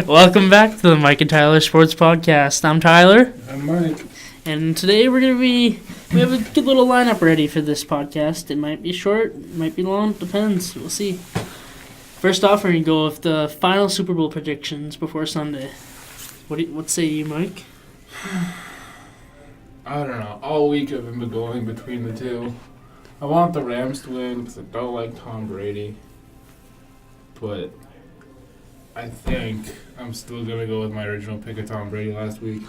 Welcome back to the Mike and Tyler Sports Podcast. I'm Tyler. I'm Mike. And today we have a good little lineup ready for this podcast. It might be short, it might be long, depends. We'll see. First off, we're going to go with the final Super Bowl predictions before Sunday. What say you, Mike? I don't know. All week I've been going between the two. I want the Rams to win because I don't like Tom Brady. But I think I'm still going to go with my original pick of Tom Brady last week.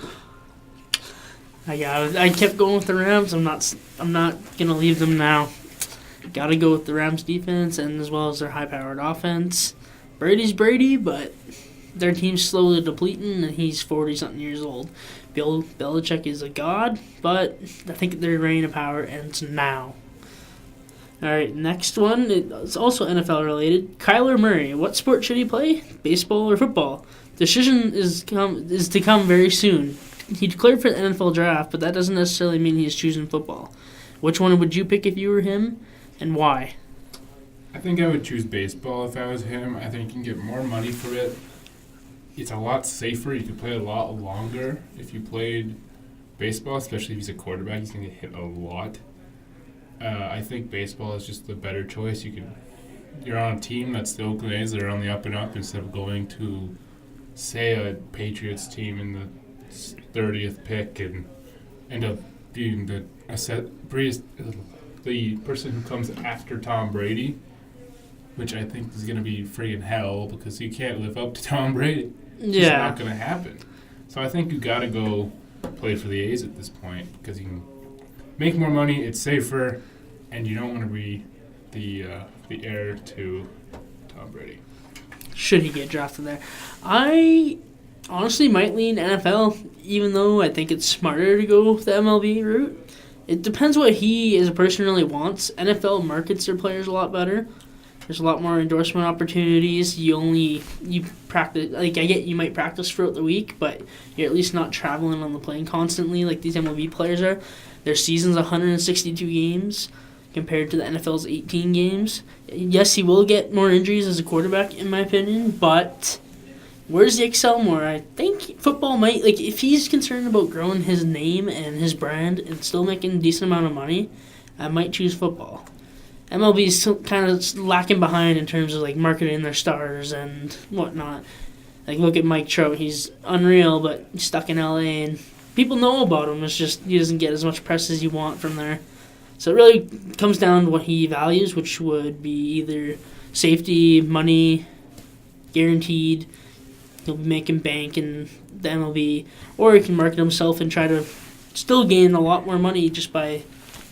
I kept going with the Rams. I'm not going to leave them now. Got to go with the Rams defense and as well as their high-powered offense. Brady's Brady, but their team's slowly depleting, and he's 40-something years old. Bill Belichick is a god, but I think their reign of power ends now. All right, next one. It's also NFL related. Kyler Murray. What sport should he play? Baseball or football? Decision is to come very soon. He declared for the NFL draft, but that doesn't necessarily mean he's choosing football. Which one would you pick if you were him, and why? I think I would choose baseball if I was him. I think you can get more money for it. It's a lot safer. You could play a lot longer if you played baseball, especially if he's a quarterback. He's going to get hit a lot. I think baseball is just the better choice. You're on a team that's the Oakland A's that are on the up and up instead of going to, say, a Patriots team in the 30th pick and end up being the person who comes after Tom Brady, which I think is going to be friggin' hell because you can't live up to Tom Brady. It's just not going to happen. So I think you got to go play for the A's at this point because you can make more money, it's safer, and you don't want to be the heir to Tom Brady. Should he get drafted there? I honestly might lean NFL, even though I think it's smarter to go with the MLB route. It depends what he as a person really wants. NFL markets their players a lot better. There's a lot more endorsement opportunities. You practice, I get you might practice throughout the week, but you're at least not traveling on the plane constantly like these MLB players are. Their season's 162 games compared to the NFL's 18 games. Yes, he will get more injuries as a quarterback, in my opinion, but where's he excel more? I think football might, if he's concerned about growing his name and his brand and still making a decent amount of money, I might choose football. MLB is still kind of lacking behind in terms of marketing their stars and whatnot. Look at Mike Trout. He's unreal, but he's stuck in LA, and people know about him. It's just he doesn't get as much press as you want from there. So it really comes down to what he values, which would be either safety, money, guaranteed. He'll be making bank in the MLB, or he can market himself and try to still gain a lot more money just by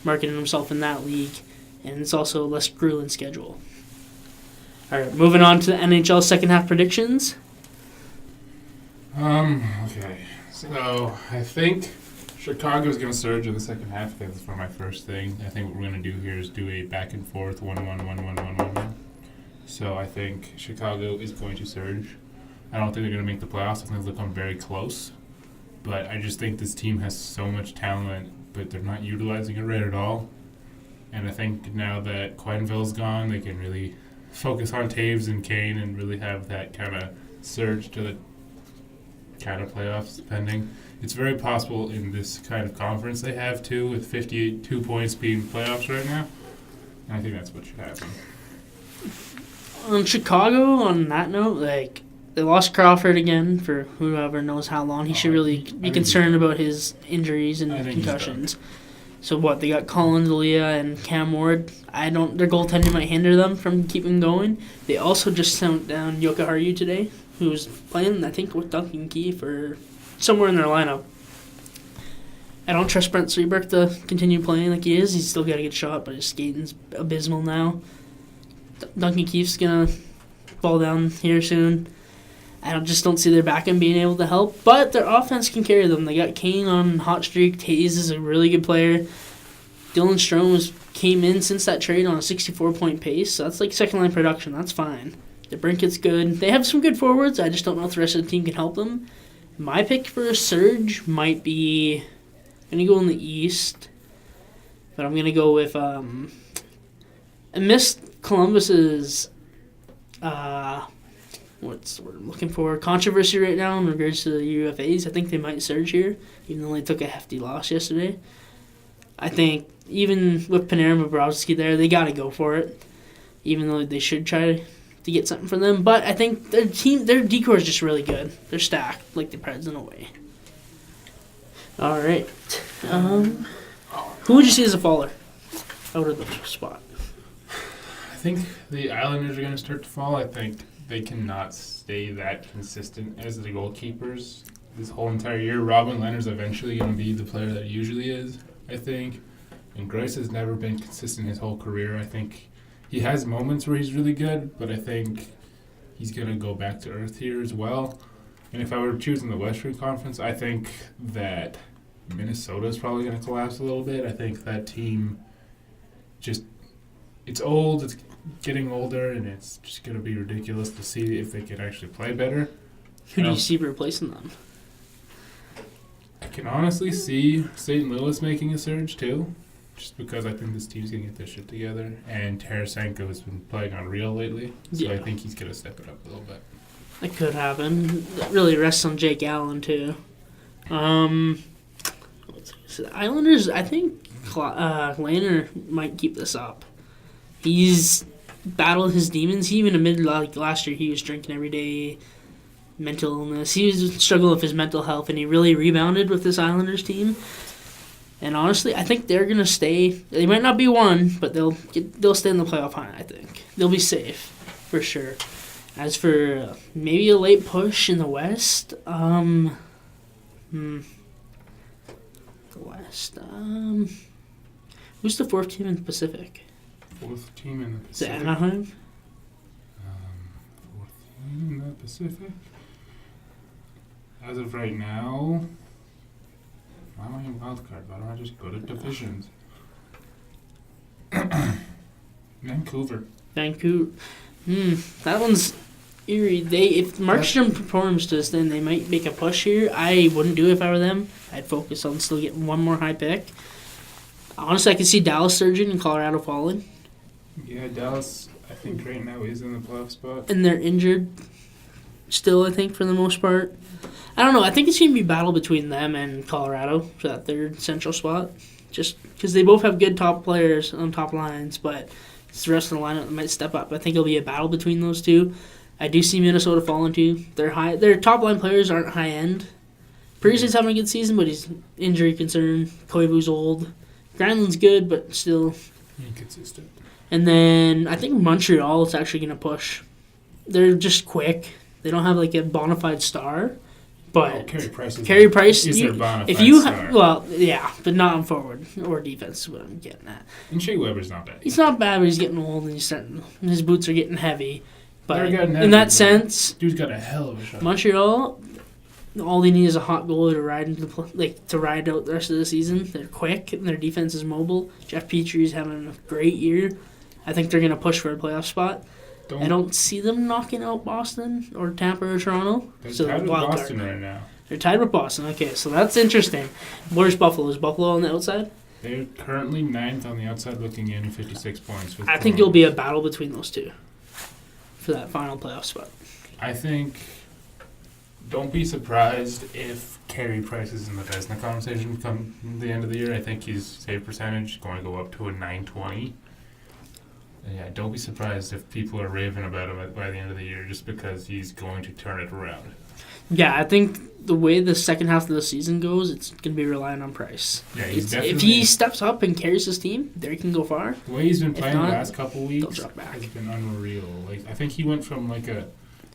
marketing himself in that league. And it's also a less grueling schedule. All right, moving on to the NHL second half predictions. Okay. So I think Chicago's going to surge in the second half. I think that's my first thing. I think what we're going to do here is do a back and forth 1-1, 1-1, 1-1. So I think Chicago is going to surge. I don't think they're going to make the playoffs. I think they'll come very close. But I just think this team has so much talent, but they're not utilizing it right at all. And I think now that Quenneville's gone, they can really focus on Taves and Kane and really have that kind of surge to the kind of playoffs, depending. It's very possible in this kind of conference they have, too, with 52 points being playoffs right now. And I think that's what should happen. On Chicago, on that note, they lost Crawford again for whoever knows how long. He should really be concerned about his injuries and concussions. So what, they got Colin Delia and Cam Ward. Their goaltending might hinder them from keeping going. They also just sent down Joka Haru today, who was playing, I think, with Duncan Keith or somewhere in their lineup. I don't trust Brent Seabrook to continue playing like he is. He's still got a good shot, but his skating's abysmal now. Duncan Keith's going to fall down here soon. I just don't see their back end being able to help, but their offense can carry them. They got Kane on hot streak. Taze is a really good player. Dylan Strome came in since that trade on a 64-point pace, so that's second-line production. That's fine. The Brinket's good. They have some good forwards. I just don't know if the rest of the team can help them. My pick for a surge might be, I'm going to go in the East, but I'm going to go with, I missed Columbus's what's the word I'm looking for? Controversy right now in regards to the UFAs. I think they might surge here, even though they took a hefty loss yesterday. I think even with Panarin and Bobrovsky there, they got to go for it, even though they should try to get something from them. But I think their decor is just really good. They're stacked like the Preds in a way. All right. Who would you see as a faller out of the spot? I think the Islanders are going to start to fall. I think they cannot stay that consistent as the goalkeepers this whole entire year. Robin Leonard's eventually going to be the player that he usually is, I think. And Greiss has never been consistent his whole career. I think he has moments where he's really good, but I think he's going to go back to earth here as well. And if I were choosing the Western Conference, I think that Minnesota is probably going to collapse a little bit. I think that team it's old, it's getting older, and it's just going to be ridiculous to see if they can actually play better. Who do you see replacing them? I can honestly see St. Louis making a surge too, just because I think this team's going to get their shit together. And Tarasenko has been playing unreal lately, so I think he's going to step it up a little bit. That could happen. That really rests on Jake Allen too. The Islanders, I think Lehner might keep this up. He's battled his demons. He even admitted last year he was drinking every day, mental illness. He was struggling with his mental health, and he really rebounded with this Islanders team. And honestly, I think they're gonna stay. They might not be one, but they'll stay in the playoff hunt. I think they'll be safe for sure. As for maybe a late push in the West, the West, who's the fourth team in the Pacific? Fourth team in the Is it Pacific. Anaheim? Fourth team in the Pacific. As of right now, why am I in wild card? Why don't I just go to divisions? Vancouver. That one's eerie. If Markstrom performs to this, then they might make a push here. I wouldn't do it if I were them. I'd focus on still getting one more high pick. Honestly, I could see Dallas surging and Colorado falling. Yeah, Dallas, I think right now is in the playoff spot. And they're injured still, I think, for the most part. I don't know. I think it's going to be a battle between them and Colorado for that third central spot. Just because they both have good top players on top lines, but it's the rest of the lineup that might step up. I think it'll be a battle between those two. I do see Minnesota falling too. Their top line players aren't high end. Parisi's having a good season, but he's injury concern. Koivu's old. Granlund's good, but still Inconsistent. And then I think Montreal is actually going to push. They're just quick. They don't have like a bona fide star, but Carey Price is their bona fide if you star. well, yeah, but not on forward or defense. Is what I'm getting at. And Shea Weber's not bad. He's not bad, but he's getting old and his boots are getting heavy. But They're getting heavy, in that but sense, dude's got a hell of a shot. Montreal, all they need is a hot goalie to ride out the rest of the season. They're quick and their defense is mobile. Jeff Petry's having a great year. I think they're going to push for a playoff spot. I don't see them knocking out Boston or Tampa or Toronto. They're So tied with wild Boston card. right now. They're tied with Boston. Okay, so that's interesting. Where's Buffalo? Is Buffalo on the outside? They're currently 9th on the outside looking in, 56 points. I think it'll be a battle between those two for that final playoff spot. I think, don't be surprised if Carey Price is in the Vezina conversation come the end of the year. I think his save percentage is going to go up to a 920. And yeah, don't be surprised if people are raving about him by the end of the year just because he's going to turn it around. Yeah, I think the way the second half of the season goes, it's going to be relying on Price. Yeah, he's If he steps up and carries his team, they can go far. The way he's been playing not, the last couple weeks drop back. has been unreal. Like I think he went from like a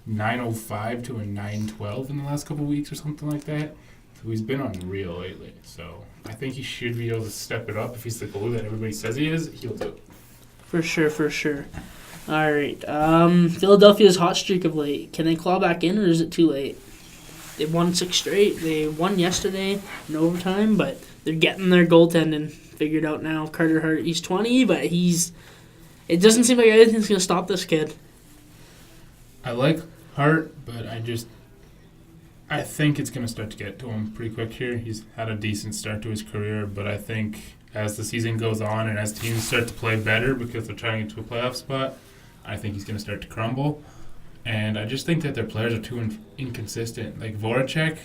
905 to a 912 in the last couple weeks or something like that. So he's been unreal lately. So I think he should be able to step it up. If he's the goalie that everybody says he is, he'll do it. For sure. All right. Philadelphia's hot streak of late. Can they claw back in, or is it too late? They won 6 straight. They won yesterday in overtime, but they're getting their goaltending figured out now. Carter Hart, he's 20, but it doesn't seem like anything's going to stop this kid. I like Hart, but I think it's going to start to get to him pretty quick here. He's had a decent start to his career, but I think as the season goes on and as teams start to play better because they're trying to get to a playoff spot, I think he's going to start to crumble. And I just think that their players are too inconsistent. Like Voracek,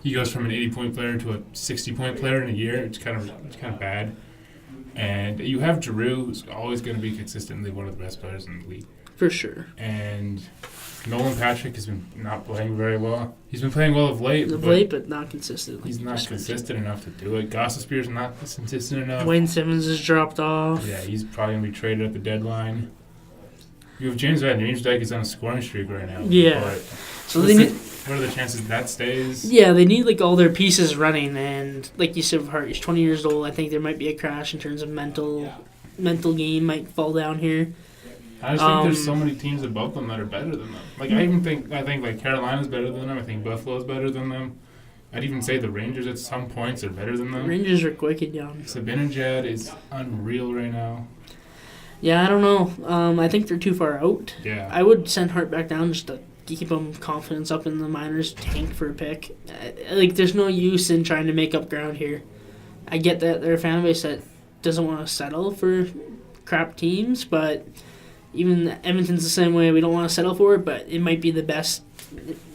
he goes from an 80-point player to a 60-point player in a year. It's kind of bad. And you have Giroux, who's always going to be consistently one of the best players in the league. For sure. And Nolan Patrick has been not playing very well. He's been playing well of late, but not consistently. He's not consistent enough to do it. Gossespier's not consistent enough. Wayne Simmons has dropped off. Yeah, he's probably going to be traded at the deadline. You have James Van Riemsdyk is on a scoring streak right now. Yeah. But So what are the chances that stays? Yeah, they need like all their pieces running, and like you said, with Hart, he's 20 years old. I think there might be a crash in terms of mental game might fall down here. I just think there's so many teams above them that are better than them. Like I think like Carolina's better than them. I think Buffalo's better than them. I'd even say the Rangers at some points are better than them. Rangers are quick and young. Zibanejad is unreal right now. Yeah, I don't know. I think they're too far out. Yeah. I would send Hart back down just to keep him confidence up in the minors, tank for a pick. There's no use in trying to make up ground here. I get that they're a fan base that doesn't want to settle for crap teams, but even Edmonton's the same way. We don't want to settle for it, but it might be the best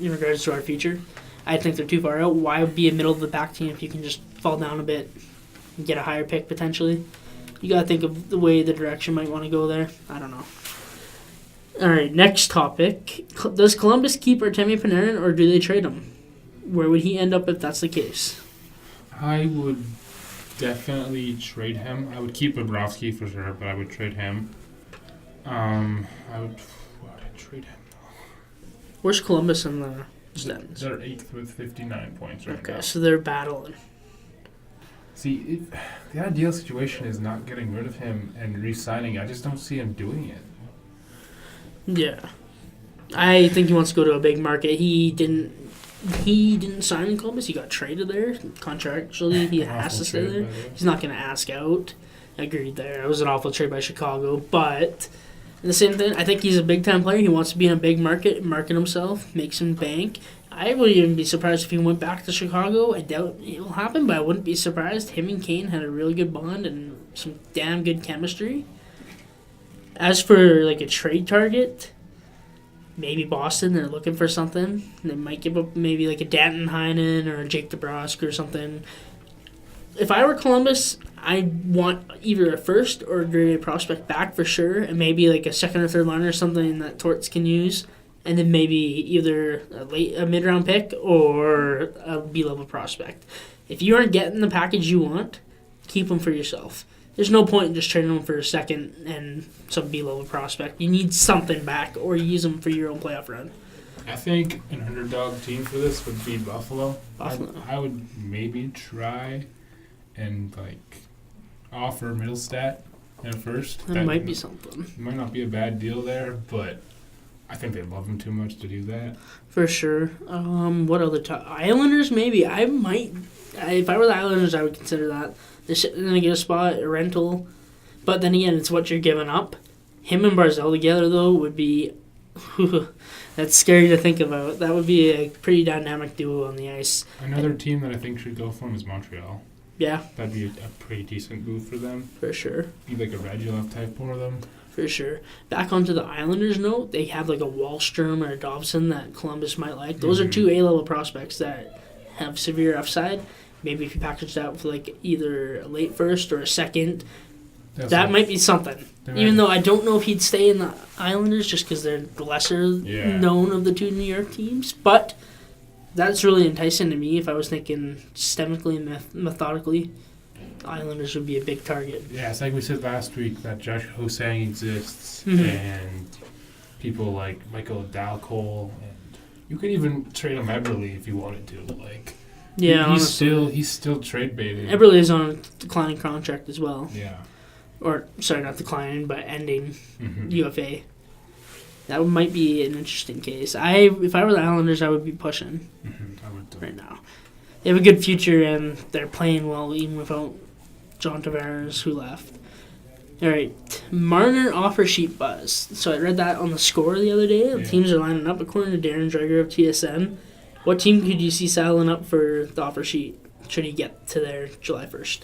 in regards to our future. I think they're too far out. Why be a middle-of-the-pack team if you can just fall down a bit and get a higher pick potentially? You got to think of the direction might want to go there. I don't know. All right, next topic. Does Columbus keep Artemi Panarin or do they trade him? Where would he end up if that's the case? I would definitely trade him. I would keep Bobrovsky for sure, but I would trade him. Where would I trade him? Where's Columbus in the standings? They're 8th with 59 points right now. Okay, so they're battling. See, the ideal situation is not getting rid of him and re-signing. I just don't see him doing it. Yeah. I think he wants to go to a big market. He didn't sign in Columbus. He got traded there. Contractually, he has to stay there. He's not going to ask out. Agreed there. It was an awful trade by Chicago. But the same thing, I think he's a big-time player. He wants to be in a big market himself, make some bank. I wouldn't even be surprised if he went back to Chicago. I doubt it will happen, but I wouldn't be surprised. Him and Kane had a really good bond and some damn good chemistry. As for like a trade target, maybe Boston. They're looking for something. They might give up maybe like a Danton Heinen or a Jake DeBrusk or something. If I were Columbus, I'd want either a first or a prospect back for sure, and maybe like a second or third liner or something that Torts can use, and then maybe either a mid-round pick or a B-level prospect. If you aren't getting the package you want, keep them for yourself. There's no point in just trading them for a second and some B-level prospect. You need something back, or you use them for your own playoff run. I think an underdog team for this would be Buffalo. I would maybe try and offer Middlestat at first. That might be something. Might not be a bad deal there, but I think they love him too much to do that. For sure. What other Islanders? Maybe I might. If I were the Islanders, I would consider that. They're going to get a spot, a rental, but then again, it's what you're giving up. Him and Barzal together though would be. That's scary to think about. That would be a pretty dynamic duo on the ice. Another team that I think should go for him is Montreal. Yeah. That'd be a pretty decent move for them. For sure. Be like a Radulov type for them. For sure. Back onto the Islanders note, they have like a Wallstrom or a Dobson that Columbus might like. Those are two A-level prospects that have severe upside. Maybe if you package that with like either a late first or a second, that might be something. Even though I don't know if he'd stay in the Islanders just because they're the lesser known of the two New York teams. But that's really enticing to me if I was thinking systemically and methodically. Islanders would be a big target. Yeah, it's like we said last week that Josh Hosang exists and people like Michael Dalcole, and you could even trade him Eberle if you wanted to. He's still trade baited. Eberle is on a declining contract as well. Yeah. Or sorry, not declining, but ending UFA. That might be an interesting case. If I were the Islanders, I would be pushing I would too. right now. They have a good future, and they're playing well even without John Tavares, who left. All right, Marner offer sheet buzz. So I read that on the Score the other day. The teams are lining up according to Darren Dreger of TSN. What team could you see saddling up for the offer sheet should he get to there July 1st?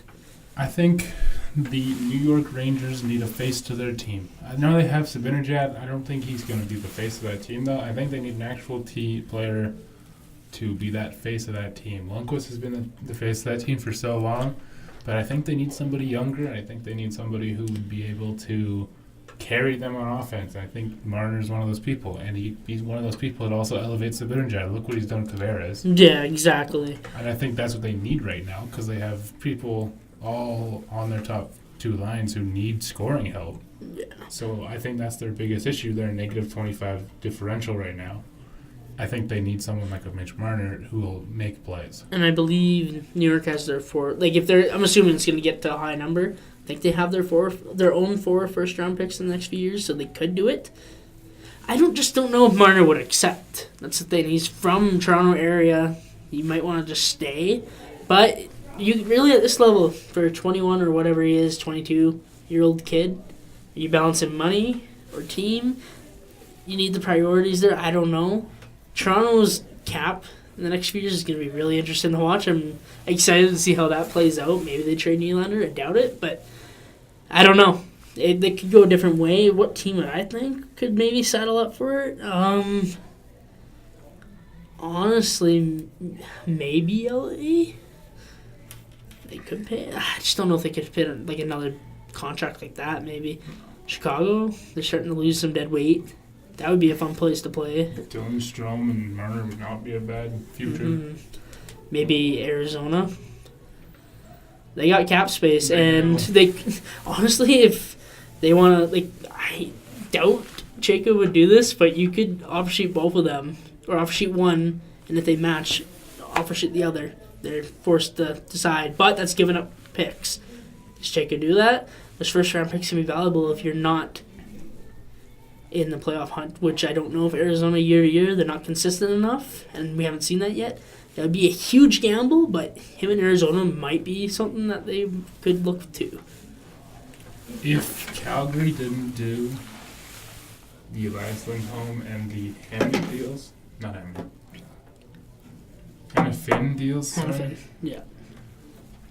I think the New York Rangers need a face to their team. I know they have Zibanejad. I don't think he's going to be the face of that team, though. I think they need an actual player to be that face of that team. Lundqvist has been the face of that team for so long, but I think they need somebody younger. I think they need somebody who would be able to carry them on offense. I think Marner's one of those people, and he's one of those people that also elevates Zibanejad. Look what he's done with Tavares. Yeah, exactly. And I think that's what they need right now because they have people all on their top two lines who need scoring help. Yeah. So I think that's their biggest issue. They're a negative 25 differential right now. I think they need someone like a Mitch Marner who will make plays. And I believe New York has their four. Like if they're, I'm assuming it's going to get to a high number. I think they have their own 4 first-round picks in the next few years, so they could do it. I don't know if Marner would accept. That's the thing. He's from Toronto area. You might want to just stay, but you really at this level for 21 or whatever he is, 22-year-old kid, are you balancing money or team? You need the priorities there. I don't know. Toronto's cap in the next few years is going to be really interesting to watch. I'm excited to see how that plays out. Maybe they trade Nylander. I doubt it, but I don't know. They could go a different way. What team would I think could maybe saddle up for it? Honestly, maybe LA. They could pay. I just don't know if they could fit like another contract like that. Maybe Chicago. They're starting to lose some dead weight. That would be a fun place to play. Dylan Strome and Marner would not be a bad future. Mm-hmm. Maybe Arizona. They got cap space, and they honestly, if they want to, like, I doubt Jacob would do this, but you could offer sheet both of them, or offer sheet one, and if they match, offer sheet the other. They're forced to decide, but that's giving up picks. Does Jacob do that? Those first round picks can be valuable if you're not in the playoff hunt, which I don't know if Arizona year to year, they're not consistent enough, and we haven't seen that yet. That would be a huge gamble, but him in Arizona might be something that they could look to. If Calgary didn't do the Elias Lindholm and the Hammond deals, not Hammond, kind of Finn deals, sorry, yeah.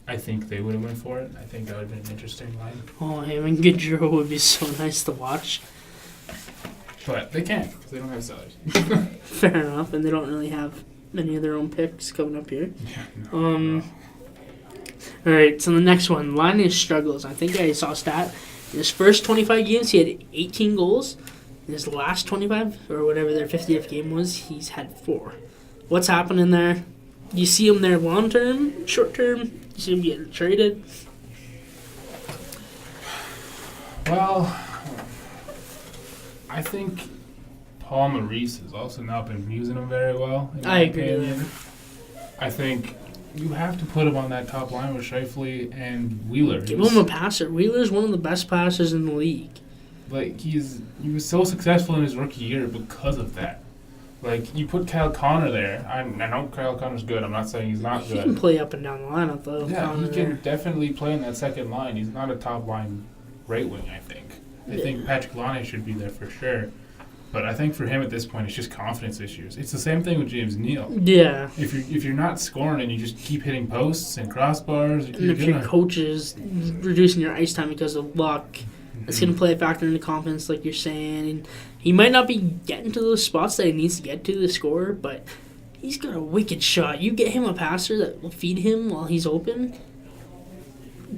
I think they would have went for it. I think that would have been an interesting line. Oh, him and Gaudreau would be so nice to watch. But they can't because they don't have salaries. Fair enough, and they don't really have many of their own picks coming up here. Yeah, no. All right, so the next one, Linus struggles. I think I saw a stat. In his first 25 games, he had 18 goals. In his last 25, or whatever their 50th game was, he's had 4. What's happening there? You see him there long term, short term? You see him getting traded? Well, I think Paul Maurice has also not been using him very well. I agree with him. I think you have to put him on that top line with Scheifele and Wheeler. Give him a passer. Wheeler's one of the best passers in the league. Like, he was so successful in his rookie year because of that. Like, you put Kyle Connor there. I know Kyle Connor's good. I'm not saying he's not good. He can play up and down the lineup, though. Yeah, Connor he can there. definitely play in that second line. He's not a top line right wing, I think. I think Patrick Laine should be there for sure. But I think for him at this point, it's just confidence issues. It's the same thing with James Neal. Yeah. If you're not scoring and you just keep hitting posts and crossbars, And if your coach is reducing your ice time because of luck, it's going to play a factor into confidence, like you're saying. And he might not be getting to those spots that he needs to get to score, but he's got a wicked shot. You get him a passer that will feed him while he's open,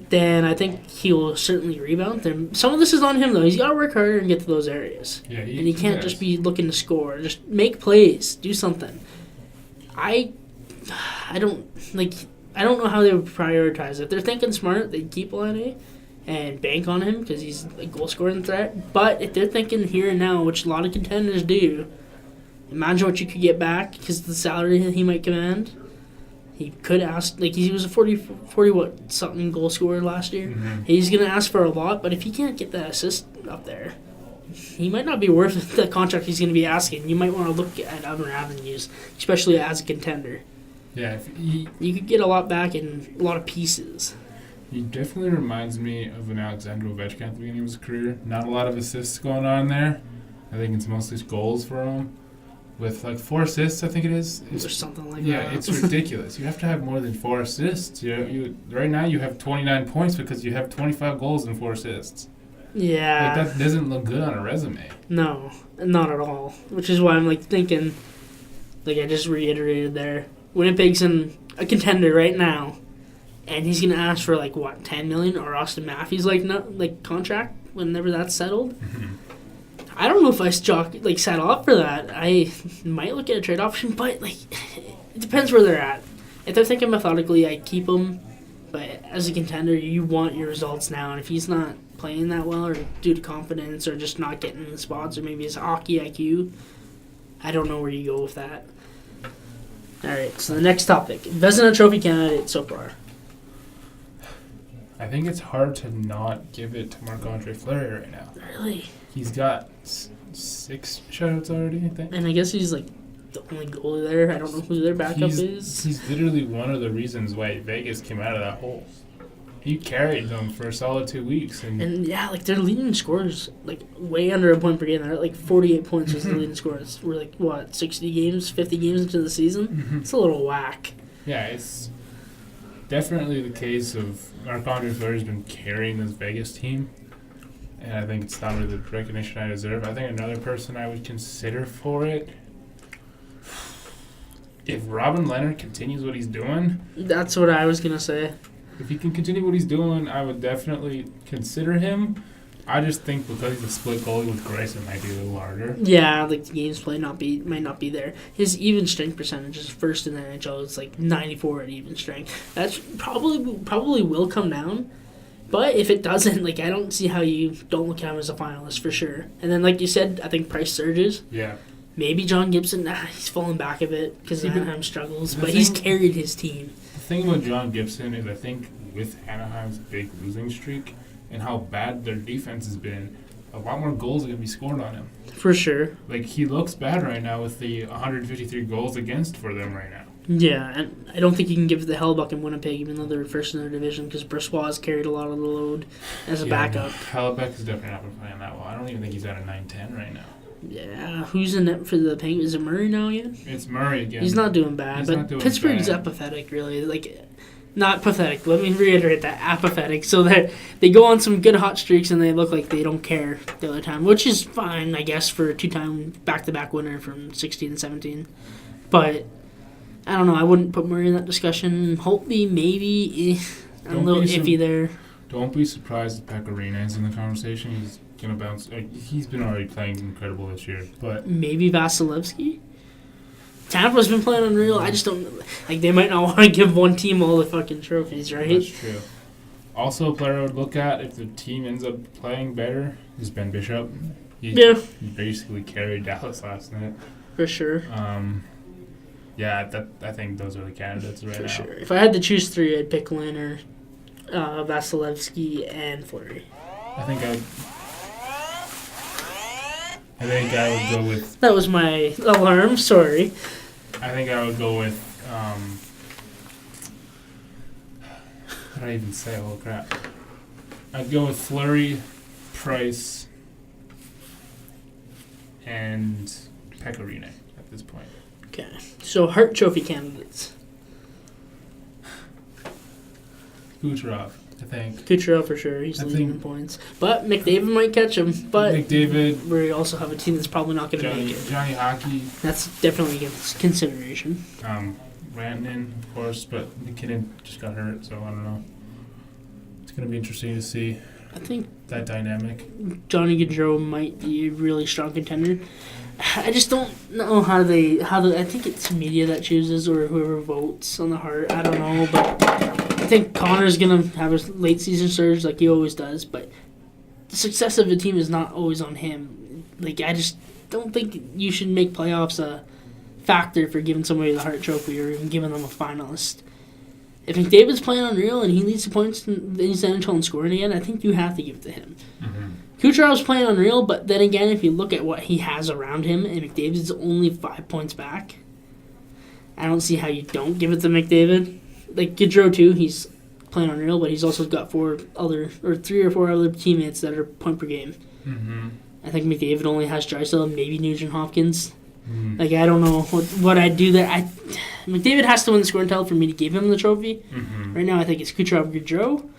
then I think he will certainly rebound. Some of this is on him, though. He's got to work harder and get to those areas. Yeah, and he can't just be looking to score. Just make plays. Do something. I don't know how they would prioritize. If they're thinking smart, they'd keep Laine and bank on him because he's a goal-scoring threat. But if they're thinking here and now, which a lot of contenders do, imagine what you could get back because the salary that he might command. He could ask, like, he was a 40-something goal scorer last year. Mm-hmm. He's going to ask for a lot, but if he can't get that assist up there, he might not be worth the contract he's going to be asking. You might want to look at other avenues, especially as a contender. Yeah, you could get a lot back in a lot of pieces. He definitely reminds me of an Alexander Ovechkin at the beginning of his career. Not a lot of assists going on there. I think it's mostly goals for him. with like 4 assists, I think it is. Or something like Yeah, that. it's ridiculous. You have to have more than 4 assists. You right now you have 29 points because you have 25 goals and 4 assists. Yeah. Like that doesn't look good on a resume. No, not at all. Which is why I'm like thinking, like I just reiterated there, Winnipeg's in a contender right now, and he's gonna ask for like what 10 million or Austin Matthews like contract whenever that's settled. I don't know if I settle up for that. I might look at a trade option, but like it depends where they're at. If they're thinking methodically, I keep him. But as a contender, you want your results now, and if he's not playing that well, or due to confidence, or just not getting in the spots, or maybe his hockey IQ, I don't know where you go with that. All right, so the next topic: Vezina Trophy candidate so far. I think it's hard to not give it to Marc-Andre Fleury right now. Really? He's got 6 shutouts already, I think. And I guess he's like the only goalie there. I don't know who their backup is. He's literally one of the reasons why Vegas came out of that hole. He carried them for a solid 2 weeks. And yeah, like their leading scorers, like way under a point per game. They're at like 48 points was the leading scorers. We're like, what, 60 games, 50 games into the season? It's a little whack. Yeah, it's definitely the case of Marc-Andre Fleury's been carrying this Vegas team. And I think it's not really the recognition I deserve. I think another person I would consider for it, if Robin Leonard continues what he's doing. That's what I was going to say. If he can continue what he's doing, I would definitely consider him. I just think because he's a split goalie with Grace, it might be a little harder. Yeah, like the games play might not be there. His even strength percentage is first in the NHL. It's like 94 at even strength. That's probably will come down. But if it doesn't, like I don't see how you don't look at him as a finalist for sure. And then, like you said, I think Price surges. Yeah. Maybe John Gibson. He's fallen back a bit because Anaheim struggles, but he's carried his team. The thing about John Gibson is I think with Anaheim's big losing streak and how bad their defense has been, a lot more goals are going to be scored on him. For sure. Like, he looks bad right now with the 153 goals against for them right now. Yeah, and I don't think you can give the Hellbuck in Winnipeg, even though they're first in their division, because Brisbois has carried a lot of the load as a backup. Hellbuck is definitely not been playing that well. I don't even think he's at a 9-10 right now. Yeah, who's in net for the Penguins? Is it Murray now again? It's Murray again. He's not doing bad, but Pittsburgh's apathetic, really. Like, not pathetic. Let me reiterate that. Apathetic. So they go on some good hot streaks and they look like they don't care the other time, which is fine, I guess, for a 2-time back-to-back winner from 16 and 17. But I don't know. I wouldn't put Murray in that discussion. Holtby, maybe. I'm a little iffy there. Don't be surprised if Pecorino is in the conversation. He's going to bounce. He's been already playing incredible this year. But maybe Vasilevsky? Tampa's been playing unreal. I just don't... Like, they might not want to give one team all the fucking trophies, right? That's true. Also, a player I would look at if the team ends up playing better is Ben Bishop. He basically carried Dallas last night. For sure. Yeah, I think those are the candidates right now. For sure. If I had to choose 3, I'd pick Leonard, Vasilevsky, and Fleury. I think I would go with... That was my alarm, sorry. I think I would go with... what did I even say? Oh, crap. I'd go with Fleury, Price, and Pecorino at this point. Okay. So, Hart Trophy candidates. Kucherov, I think. Kucherov for sure. He's leading in points. But McDavid might catch him. But McDavid. We also have a team that's probably not going to make it. Johnny Hockey. That's definitely a consideration. Rantanen, of course, but McKinnon just got hurt, so I don't know. It's going to be interesting to see. I think that dynamic. Johnny Gaudreau might be a really strong contender. I just don't know how I think it's media that chooses or whoever votes on the Hart. I don't know, but I think Connor's going to have a late season surge like he always does, but the success of the team is not always on him. Like, I just don't think you should make playoffs a factor for giving somebody the Hart Trophy or even giving them a finalist. If McDavid's playing unreal and he leads the points in the NHL and scoring again, I think you have to give it to him. Mm-hmm. Kucherov's playing unreal, but then again, if you look at what he has around him, and McDavid's only 5 points back, I don't see how you don't give it to McDavid. Like Gaudreau too, he's playing unreal, but he's also got 3 or 4 other teammates that are point per game. Mm-hmm. I think McDavid only has Draisaitl, maybe Nugent Hopkins. Like, I don't know what I'd do there. McDavid has to win the scoring title for me to give him the trophy. Mm-hmm. Right now, I think it's Kucherov Gaudreau.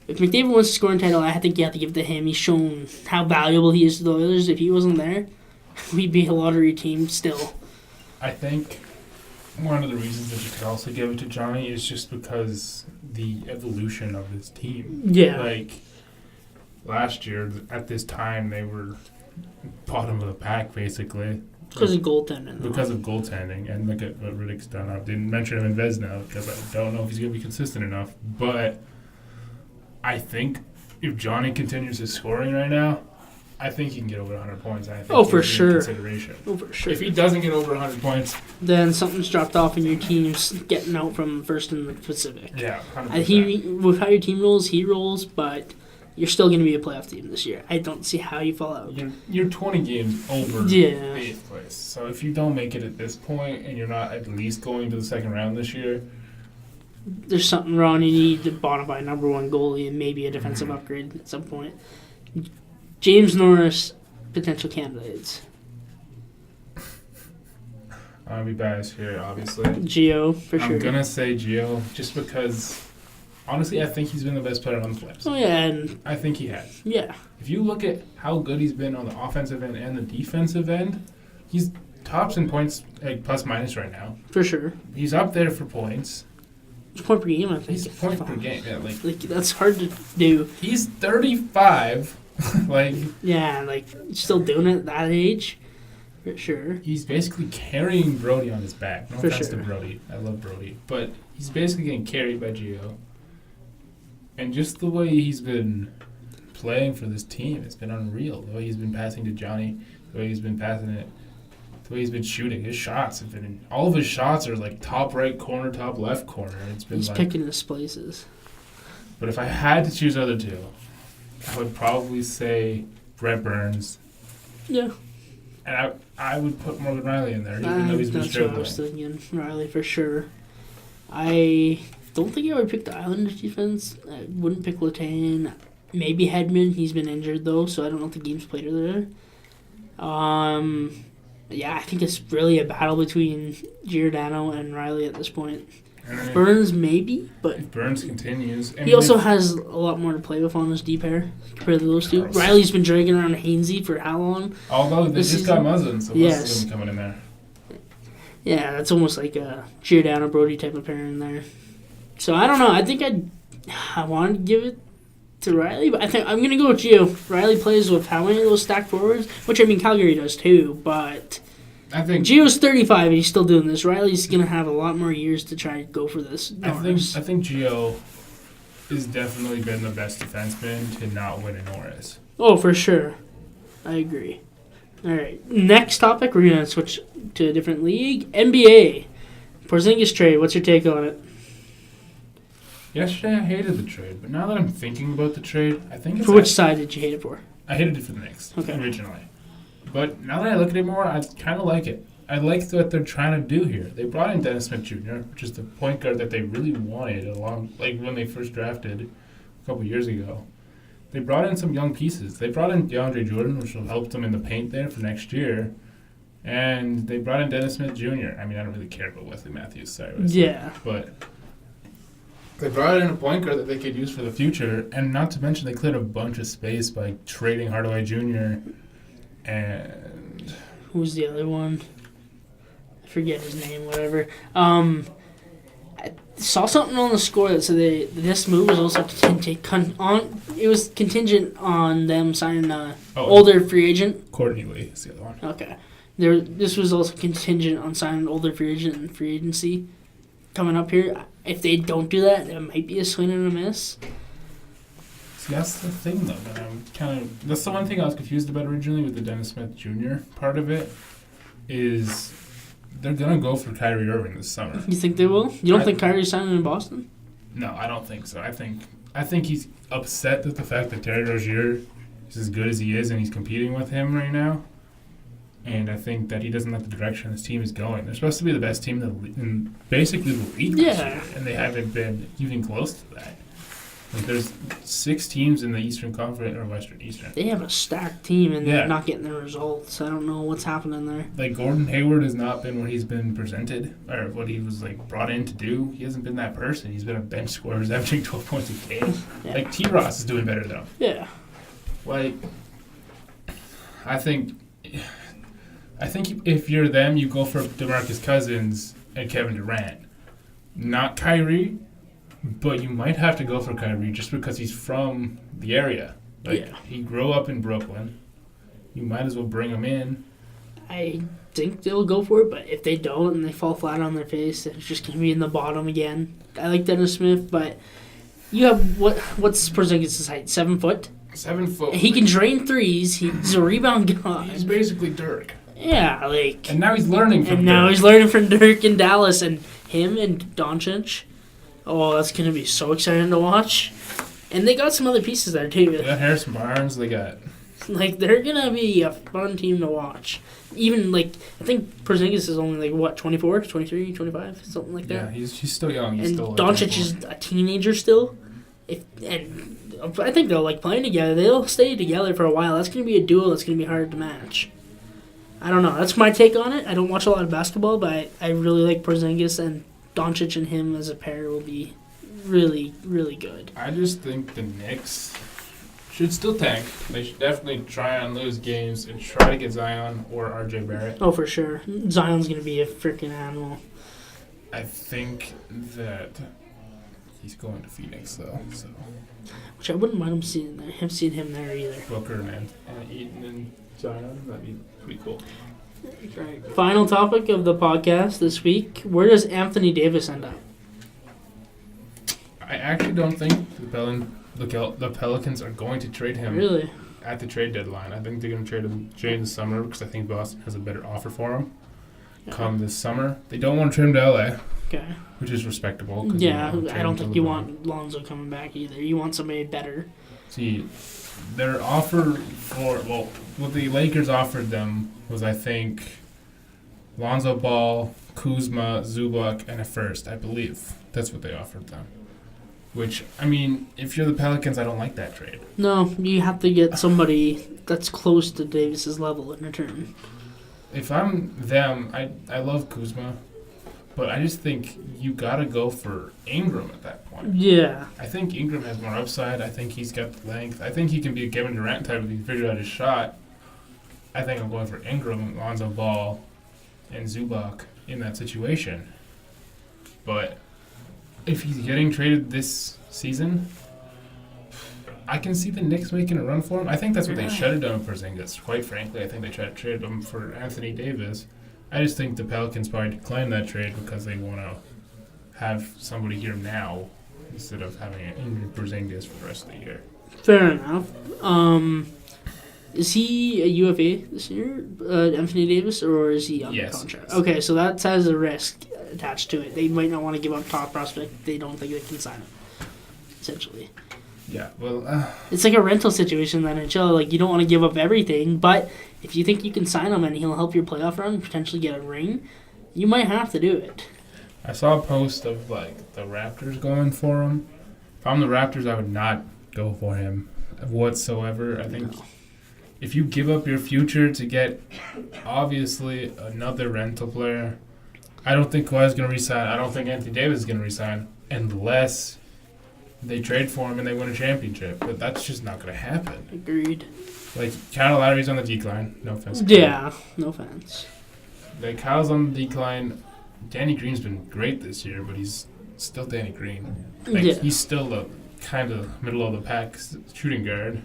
If McDavid wins the scoring title, I think you have to give it to him. He's shown how valuable he is to the Oilers. If he wasn't there, we'd be a lottery team still. I think one of the reasons that you could also give it to Johnny is just because the evolution of this team. Yeah. Like, last year, at this time, they were bottom of the pack, basically. Because of goaltending. Because of goaltending. And look at what Riddick's done. I didn't mention him in Vezina because I don't know if he's going to be consistent enough. But I think if Johnny continues his scoring right now, I think he can get over 100 points. I think for sure. Consideration. Oh, for sure. If he doesn't get over 100 points, then something's dropped off and your team's getting out from first in the Pacific. yeah, 100%. With how your team rolls, he rolls, but you're still going to be a playoff team this year. I don't see how you fall out. You're 20 games over 8th place. So if you don't make it at this point and you're not at least going to the second round this year, there's something wrong. You need to bottom by number one goalie and maybe a defensive upgrade at some point. James Norris, potential candidates. I'll be biased here, obviously. Gio, for sure. I'm going to say Gio just because, honestly, I think he's been the best player on the Flames. Oh, yeah. And I think he has. yeah. If you look at how good he's been on the offensive end and the defensive end, he's tops in points, like plus minus right now. For sure. He's up there for points. It's point per game, I think. He's point per game. Yeah, like that's hard to do. he's 35. Like, yeah, like still doing it at that age. For sure. he's basically carrying Brody on his back. No For offense sure. to Brody. I love Brody. But he's basically getting carried by Gio. And just the way he's been playing for this team, it's been unreal. The way he's been passing to Johnny, the way he's been passing it, the way he's been shooting. His shots have been all of his shots are like top right corner, top left corner. It's been He's like, picking his places. but if I had to choose other two, I would probably say Brett Burns. Yeah. And I would put Morgan Riley in there, even though he's been That's what I struggling. was thinking. Riley, for sure. I don't think I would pick the Islanders defense. I wouldn't pick Letang. Maybe Hedman. He's been injured, though, so I don't know if the games played are there. Yeah, I think it's really a battle between Giordano and Riley at this point. And then Burns, maybe, but if Burns continues. he also has a lot more to play with on his D pair compared to those two. Gross. Riley's been dragging around Hainsey for how long? Although they this just season? got Muzzin, so Yes. Muzzin is coming in there. Yeah, that's almost like a Giordano Brody type of pairing there. So I don't know. I think I wanted to give it to Riley, but I think I'm gonna go with Gio. Riley plays with how many of those stacked forwards? Which I mean Calgary does too, but I think Gio's 35 and he's still doing this. Riley's gonna have a lot more years to try to go for this. I Norris. think Gio has definitely been the best defenseman to not win a Norris. Oh, for sure. I agree. All right. Next topic, we're gonna switch to a different league. NBA. Porzingis trade. What's your take on it? Yesterday I hated the trade, but now that I'm thinking about the trade, I think it's For which side did you hate it for? I hated it for the Knicks Okay. originally. But now that I look at it more, I kind of like it. I like what they're trying to do here. They brought in Dennis Smith Jr., which is the point guard that they really wanted like when they first drafted a couple years ago. They brought in some young pieces. They brought in DeAndre Jordan, which will help them in the paint there for next year. And they brought in Dennis Smith Jr. I mean, I don't really care about Wesley Matthews, sorry. Wesley. Yeah. But they brought in a point guard that they could use for the future, and not to mention they cleared a bunch of space by trading Hardaway Jr. and Who's the other one? I forget his name, whatever. I saw something on the score that said this move was also contingent on them signing an older free agent. Courtney Lee is the other one. Okay. This was also contingent on signing an older free agent in free agency coming up here. If they don't do that, it might be a swing and a miss. See, that's the thing, though. That that's the one thing I was confused about originally with the Dennis Smith Jr. part of it is they're gonna go for Kyrie Irving this summer. You think they will? You don't think Kyrie's signing in Boston? No, I don't think so. I think he's upset with the fact that Terry Rozier is as good as he is and he's competing with him right now. And I think that he doesn't like the direction his team is going. They're supposed to be the best team in basically the league this year, and they haven't been even close to that. Like, there's 6 teams in the Eastern Conference or Eastern. They have a stacked team, and Yeah. they're not getting the results. I don't know what's happening there. Like, Gordon Hayward has not been what he's been presented or what he was like brought in to do. He hasn't been that person. He's been a bench scorer who's averaging 12 points a game. Yeah. Like, T. Ross is doing better than him. Yeah. Like, I think if you're them, you go for DeMarcus Cousins and Kevin Durant, not Kyrie, but you might have to go for Kyrie just because he's from the area. Like, Yeah. he grew up in Brooklyn. You might as well bring him in. I think they'll go for it, but if they don't and they fall flat on their face, it's just going to be in the bottom again. I like Dennis Smith, but you have what's Porzingis' height? 7 foot? 7 foot. He can drain threes. He's a rebound god. He's basically Dirk. Yeah, like... And now he's learning from And now Dirk. he's learning from Dirk in Dallas, and him and Doncic. Oh, that's going to be so exciting to watch. And they got some other pieces there, too. They got Harrison Barnes. They got... Like, they're going to be a fun team to watch. Even, like, I think Porzingis is only, like, what, 24, 23, 25, something like Yeah, that? he's still young. He's And still Doncic is a teenager still. And I think they'll like playing together. They'll stay together for a while. That's going to be a duo that's going to be hard to match. I don't know. That's my take on it. I don't watch a lot of basketball, but I really like Porzingis, and Doncic and him as a pair will be really, really good. I just think the Knicks should still tank. They should definitely try and lose games and try to get Zion or RJ Barrett. Oh, for sure. Zion's going to be a freaking animal. I think that he's going to Phoenix, though. So Which I wouldn't mind seeing him there either. Booker and Eaton and Zion, that'd be pretty cool. Right. Final topic of the podcast this week. Where does Anthony Davis end up? I actually don't think the Pelicans are going to trade him Really? at the trade deadline. I think they're going to trade him in the summer because I think Boston has a better offer for him come this summer. They don't want to trade him to LA, Okay. which is respectable. 'Cause Yeah, they trade I don't him to think you LeBron. want Lonzo coming back either. You want somebody better. See, their offer what the Lakers offered them was, I think, Lonzo Ball, Kuzma, Zubac, and a first, I believe. That's what they offered them. Which, I mean, if you're the Pelicans, I don't like that trade. No, you have to get somebody that's close to Davis's level in return. If I'm them, I love Kuzma, but I just think you gotta go for Ingram at that point. Yeah. I think Ingram has more upside. I think he's got the length. I think he can be a Kevin Durant type if he figured out his shot. I think I'm going for Ingram, Lonzo Ball, and Zubac in that situation. But if he's getting traded this season, I can see the Knicks making a run for him. I think that's what they should have done for Porzingis. Quite frankly, I think they tried to trade him for Anthony Davis. I just think the Pelicans probably declined that trade because they want to have somebody here now instead of having an injured Porzingis for the rest of the year. Fair enough. Is he a UFA this year, Anthony Davis, or is he under contract? Yes. Okay, so that has a risk attached to it. They might not want to give up top prospect. They don't think they can sign him, essentially. Yeah, well, It's like a rental situation in the NHL. Like, you don't want to give up everything, but if you think you can sign him and he'll help your playoff run, potentially get a ring, you might have to do it. I saw a post of, like, the Raptors going for him. If I'm the Raptors, I would not go for him whatsoever. I think if you give up your future to get, obviously, another rental player, I don't think Kawhi's going to resign. I don't think Anthony Davis is going to resign unless they trade for him and they win a championship. But that's just not going to happen. Agreed. Like, Kyle Lowry's on the decline. No offense. Yeah, no offense. Like, Kyle's on the decline. Danny Green's been great this year, but he's still Danny Green. Like, Yeah. he's still the kind of middle of the pack shooting guard.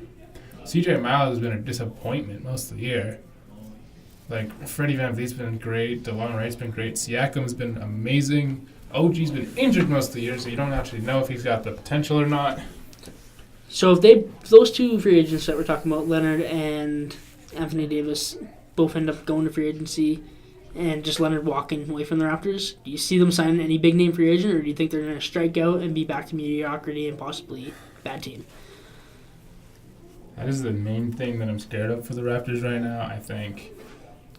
CJ Miles has been a disappointment most of the year. Like, Freddie VanVleet's been great. DeLon Wright's been great. Siakam's been amazing. OG's been injured most of the year, so you don't actually know if he's got the potential or not. So if those two free agents that we're talking about, Leonard and Anthony Davis, both end up going to free agency and just Leonard walking away from the Raptors, do you see them signing any big name free agent, or do you think they're going to strike out and be back to mediocrity and possibly bad team? That is the main thing that I'm scared of for the Raptors right now. I think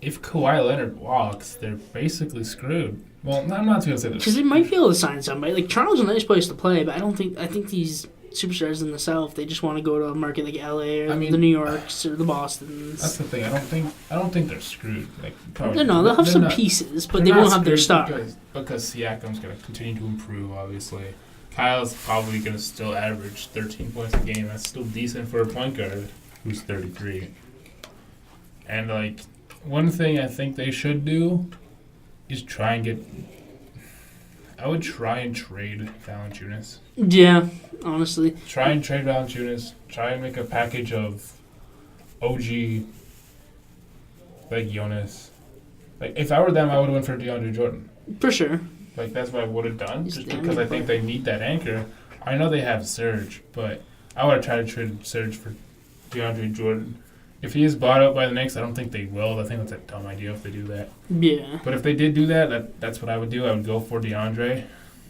if Kawhi Leonard walks, they're basically screwed. Well, I'm not going to say this. Because they might be able to sign somebody. Like, Toronto's a nice place to play, but I think these superstars in the South. They just want to go to a market like LA or I mean, the New Yorks or the Bostons. That's the thing. I don't think they're screwed. Like, probably, No, they'll have they're some not- pieces, but they're they not won't have their screwed star. because Siakam's going to continue to improve. Obviously, Kyle's probably going to still average 13 points a game. That's still decent for a point guard who's 33. And like, one thing I think they should do is try and get. I would try and trade Valanciunas. Yeah, honestly. Try and trade Valanciunas. Try and make a package of OG, like Jonas. Like, if I were them, I would have went for DeAndre Jordan. For sure. Like, that's what I would have done, He's just the because I anchor think they need that anchor. I know they have Serge, but I would have tried to trade Serge for DeAndre Jordan. If he is bought up by the Knicks, I don't think they will. I think that's a dumb idea if they do that. Yeah. But if they did do that, that's what I would do. I would go for DeAndre.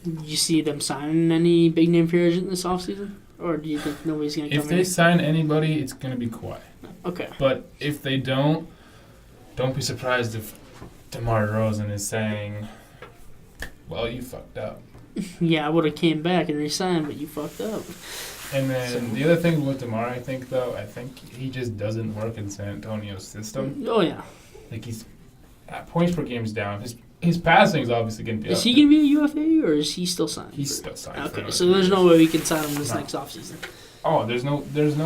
Do you see them signing any big name free agent this offseason? Or do you think nobody's going to come If they in? sign anybody, it's going to be Kawhi. Okay. But if they don't be surprised if DeMar DeRozan is saying, well, you fucked up. Yeah, I would have came back and re-signed, but you fucked up. And then the other thing with DeMar, I think he just doesn't work in San Antonio's system. Oh, yeah. Like, he's points per game's down. His passing is obviously going to be Is up. he going to be a UFA or is he still signed? He's still signed. Okay, for so there's no way we can sign him this No. next offseason. Oh, there's no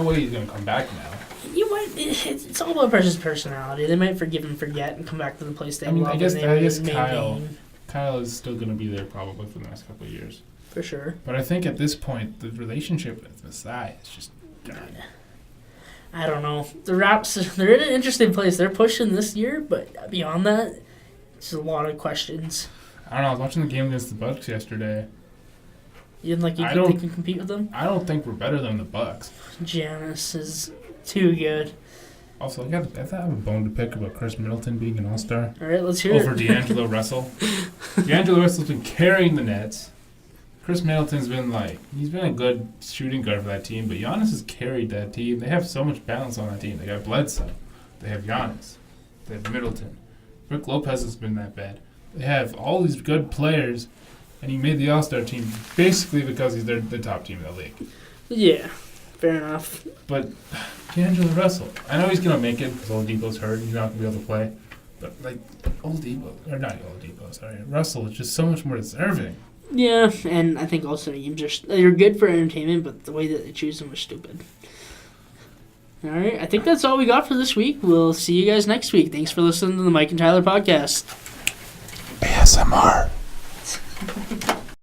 way he's going to come back now. You might. It's all about person's personality. They might forgive and forget and come back to the place they love. I guess and they Kyle maintain, is still going to be there probably for the next couple of years. for sure. But I think at this point, the relationship with Masai is just done. I don't know. The Raps, they're in an interesting place. They're pushing this year, but beyond that, it's a lot of questions. I don't know. I was watching the game against the Bucks yesterday. You think I they don't- can compete with them? I don't think we're better than the Bucks. Giannis is too good. Also, I have a bone to pick about Chris Middleton being an all-star All right, let's hear over it. D'Angelo Russell. D'Angelo Russell's been carrying the Nets. Chris Middleton's been he's been a good shooting guard for that team, but Giannis has carried that team. They have so much balance on that team. They got Bledsoe. They have Giannis. They have Middleton. Rick Lopez has been that bad. They have all these good players, and he made the All-Star team basically because he's the top team in the league. Yeah, fair enough. But D'Angelo Russell, I know he's going to make it because Oladipo's hurt. He's not going to be able to play. But, Russell is just so much more deserving. Yeah, and I think also games they're good for entertainment, but the way that they choose them was stupid. All right, I think that's all we got for this week. We'll see you guys next week. Thanks for listening to the Mike and Tyler podcast. ASMR.